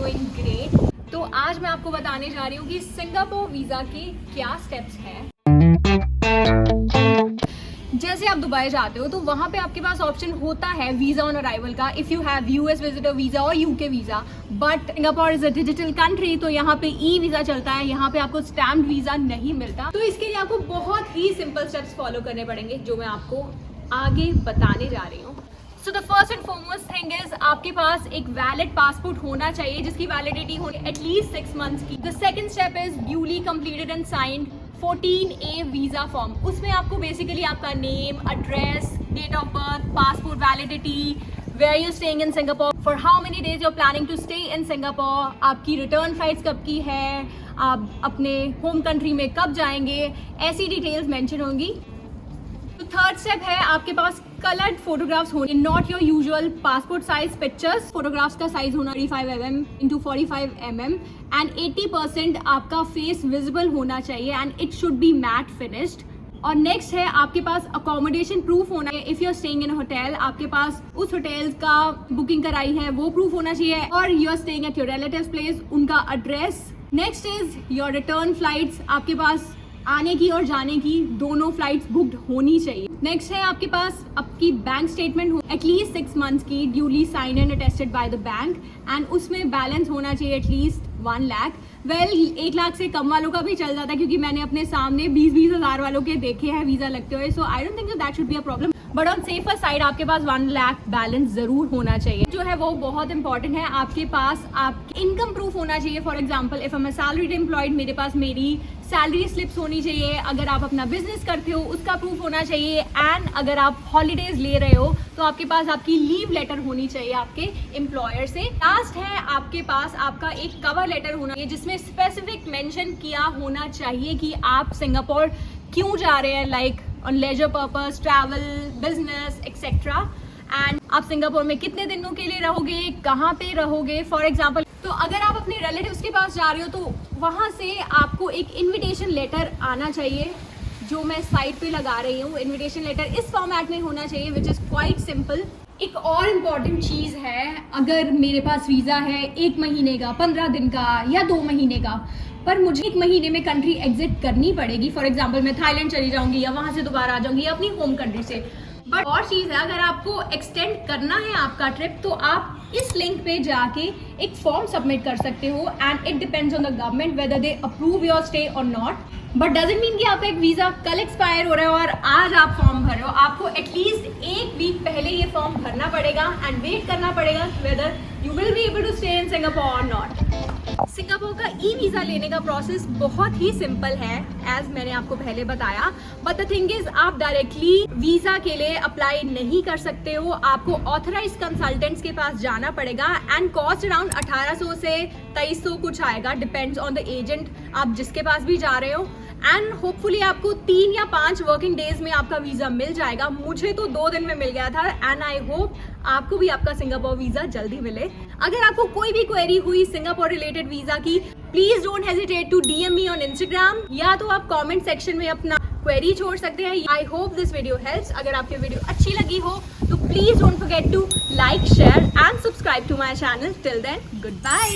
Doing great. तो आज मैं आपको बताने जा रही हूँ कि सिंगापुर वीज़ा के क्या स्टेप्स हैं। जैसे आप दुबई जाते हो तो वहाँ पे आपके पास ऑप्शन होता है वीज़ा ऑन अराइवल का, if you have US visitor visa और UK visa. But Singapore is a digital country, तो यहाँ पे ई वीज़ा चलता है, यहाँ पे आपको स्टैम्प्ड वीज़ा नहीं मिलता। तो इसके लिए आपको बहुत ही सिंपल स्टेप्स फॉलो करने पड़ेंगे जो मैं आपको आगे बताने जा रही हूँ। So the first and foremost thing is आपके पास एक वैलिड पासपोर्ट होना चाहिए जिसकी वैलिडिटी हो एटलीस्ट 6 मंथ्स की। The second step is duly completed and signed 14A visa form. उसमें आपको बेसिकली आपका name, address, date of birth, passport validity, where you staying in Singapore, for how many days you are planning to stay in Singapore, आपकी return flights कब की है, आप अपने home country में कब जाएंगे, ऐसी डिटेल्स मेंशन होंगी। तो थर्ड स्टेप है आपके पास कलर्ड फोटोग्राफ्स होंगे, not your usual passport size pictures. Photographs का साइज होना 35mm इंटू 45mm एंड 80% आपका फेस विजिबल होना चाहिए and it should be matte finished. और नेक्स्ट है आपके पास अकोमोडेशन प्रूफ होना है। If you are staying in hotel, आपके पास उस होटल का बुकिंग कराई है वो प्रूफ होना चाहिए, और you are staying at your relatives place, उनका address. Next is your return flights, आपके पास आने की और जाने की दोनों फ्लाइट्स बुक्ड होनी चाहिए। नेक्स्ट है आपके पास आपकी बैंक स्टेटमेंट हो एटलीस्ट 6 मंथ्स की, duly sign and attested by the bank, and उसमें बैलेंस होना चाहिए एटलीस्ट 1 लाख। वेल 1 लाख से कम वालों का भी चल जाता है क्योंकि मैंने अपने सामने 20-20 हज़ार वालों के देखे हैं वीज़ा लगते हुए, so I don't think that should be a problem. But on safer side आपके पास 1 लाख बैलेंस जरूर होना चाहिए। जो है वो बहुत इंपॉर्टेंट है, आपके पास आप इनकम प्रूफ होना चाहिए। For example if I am salaried employed, मेरे पास मेरी सैलरी स्लिप्स होनी चाहिए। अगर आप अपना बिजनेस करते हो उसका प्रूफ होना चाहिए, एंड अगर आप हॉलीडेज ले रहे हो तो आपके पास आपकी लीव लेटर होनी चाहिए आपके एम्प्लॉयर से। लास्ट है आपके पास आपका एक कवर लेटर होना चाहिए जिसमें स्पेसिफिक मेंशन किया होना चाहिए कि आप सिंगापुर क्यों जा रहे हैं, like on leisure purpose, travel, business etcetera, and आप सिंगापुर में कितने दिनों के लिए रहोगे, कहाँ पे रहोगे। फॉर एग्जाम्पल तो अगर आप अपने रिलेटिव्स के पास जा रहे हो तो वहाँ से आपको एक इनविटेशन लेटर आना चाहिए, जो मैं साइड पे लगा रही हूँ। इनविटेशन लेटर इस फॉर्मेट में होना चाहिए विच इज़ क्वाइट सिंपल। एक और इम्पॉर्टेंट चीज़ है, अगर मेरे पास वीज़ा है 1 महीने का, 15 दिन का या 2 महीने का, पर मुझे 1 महीने में कंट्री एग्जिट करनी पड़ेगी। फॉर एग्जाम्पल मैं थाईलैंड चली जाऊँगी या वहाँ से दोबारा आ जाऊँगी अपनी होम कंट्री से। बट और चीज़ है, अगर आपको एक्सटेंड करना है आपका ट्रिप तो आप इस लिंक पे जाके एक फॉर्म सबमिट कर सकते हो, and it depends on the government whether they approve your stay और नॉट। बट डजंट मीन कि आपका एक वीज़ा कल एक्सपायर हो रहा है और आज आप फॉर्म भर रहे हो। आपको एटलीस्ट 1 वीक पहले ये फॉर्म भरना पड़ेगा एंड वेट करना पड़ेगा whether you will be able to stay in Singapore or not. Singapore का ई वीज़ा लेने का प्रोसेस बहुत ही सिंपल है, एज मैंने आपको पहले बताया। बट द थिंग इज आप डायरेक्टली वीज़ा के लिए अप्लाई नहीं कर सकते हो, आपको ऑथराइज कंसल्टेंट्स के पास जाना पड़ेगा, एंड कॉस्ट अराउंड 1800 से 2300 कुछ आएगा, डिपेंड्स ऑन द एजेंट आप जिसके पास भी जा रहे हो। एंड होपफुली आपको 3 या 5 वर्किंग डेज में आपका वीज़ा मिल जाएगा। मुझे तो 2 दिन में मिल गया था, एंड आई होप आपको भी आपका सिंगापुर वीज़ा जल्दी मिले। अगर आपको कोई भी क्वेरी हुई सिंगापुर रिलेटेड वीज़ा की, please don't hesitate to DM me on Instagram, या तो आप कमेंट सेक्शन में अपना क्वेरी छोड़ सकते हैं। I hope this video helps. अगर आपकी वीडियो अच्छी लगी हो तो please don't forget to like, share and subscribe to my channel. Till then, good bye.